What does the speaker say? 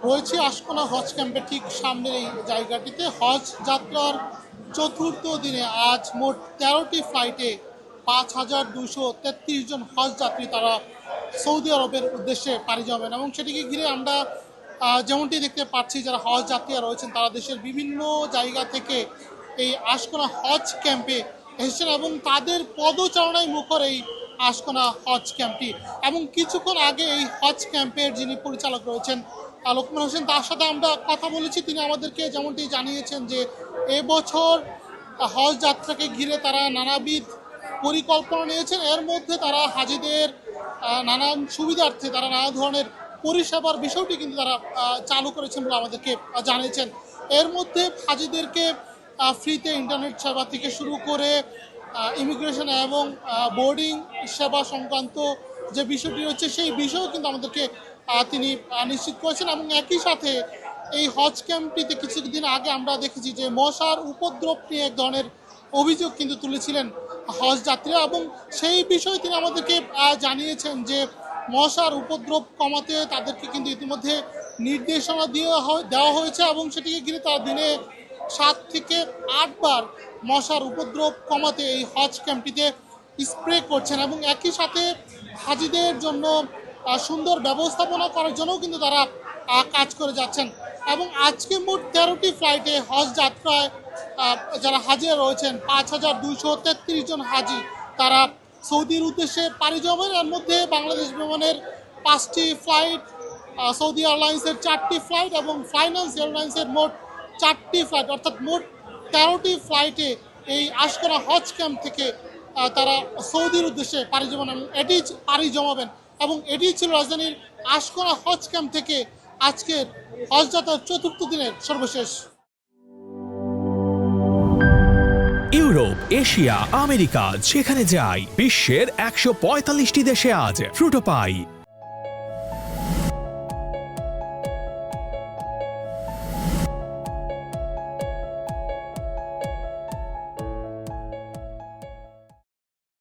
রয়েছে আশকোনা হজ ক্যাম্পের ঠিক সামনের এই জায়গাটিতে। হজ যাত্রার চতুর্থ দিনে আজ মোট ১৩টি ফ্লাইটে ৫,২৩৩ জন হজ যাত্রী তারা সৌদি আরবের উদ্দেশ্যে পাড়ি জমাবেন এবং সেটিকে ঘিরে আমরা যেমনটি দেখতে পাচ্ছি, যারা হজ যাত্রীরা রয়েছেন তারা দেশের বিভিন্ন জায়গা থেকে এই আশকোনা হজ ক্যাম্পে এসেছেন এবং তাদের পদচারণায় মুখর এই আশকোনা হজ ক্যাম্পটি। এবং কিছুক্ষণ আগে এই হজ ক্যাম্পের যিনি পরিচালক রয়েছেন লোকমান হোসেন, তার সাথে আমরা কথা বলেছি। তিনি আমাদেরকে যেমনটি জানিয়েছেন যে এবছর হজ যাত্রাকে ঘিরে তারা নানাবিধ পরিকল্পনা নিয়েছেন। এর মধ্যে তারা হাজিদের নানান সুবিধার্থে তারা নানা ধরনের পরিষেবার বিষয়টি কিন্তু তারা চালু করেছেন বলে আমাদেরকে জানিয়েছেন। এর মধ্যে হাজিদেরকে ফ্রিতে ইন্টারনেট সেবা থেকে শুরু করে ইমিগ্রেশন এবং বোর্ডিং সেবা সংক্রান্ত যে বিষয়টি রয়েছে সেই বিষয়েও কিন্তু আমাদেরকে তিনি নিশ্চিত করেছেন। এবং একই সাথে এই হজ ক্যাম্পটিতে কিছুদিন আগে আমরা দেখেছি যে মশার উপদ্রব নিয়ে এক ধরনের অভিযোগ কিন্তু তুলেছিলেন হজ যাত্রীরা, এবং সেই বিষয়ে তিনি আমাদেরকে জানিয়েছেন যে মশার উপদ্রব কমাতে তাদেরকে কিন্তু ইতিমধ্যে নির্দেশনা দেওয়া হয়েছে এবং সেটিকে ঘিরে তারা দিনে ৭ থেকে ৮ বার মশার উপদ্রব কমাতে এই হজ ক্যাম্পটিতে স্প্রে করছেন এবং একই সাথে হাজিদের জন্য সুন্দর ব্যবস্থাপনা করার জন্যও কিন্তু তারা কাজ করে যাচ্ছেন। এবং আজকে মোট ১৩টি ফ্লাইটে হজ যাত্রায় যারা হাজিরা রয়েছেন ৫,২৩৩ জন হাজি তারা সৌদির উদ্দেশ্যে পাড়ি জমাবেন। এর মধ্যে বাংলাদেশ বিমানের ৫টি ফ্লাইট, সৌদি এয়ারলাইন্সের ৪টি ফ্লাইট এবং ফাইন্যান্স এয়ারলাইন্সের মোট ৪টি ফ্লাইট, অর্থাৎ মোট ১৩টি ফ্লাইটে এই আশকোনা হজ ক্যাম্প থেকে তারা সৌদির উদ্দেশ্যে পাড়ি জমাবেন। এবং এটি ছিল রাজধানীর আশকোনা হজ ক্যাম্প থেকে আজকের হজ যাত্রার চতুর্থ দিনের সর্বশেষ। ইউরোপ, এশিয়া, আমেরিকা যেখানে যাই, বিশ্বের ১৪৫টি দেশে আজ ফ্রুটো পাই।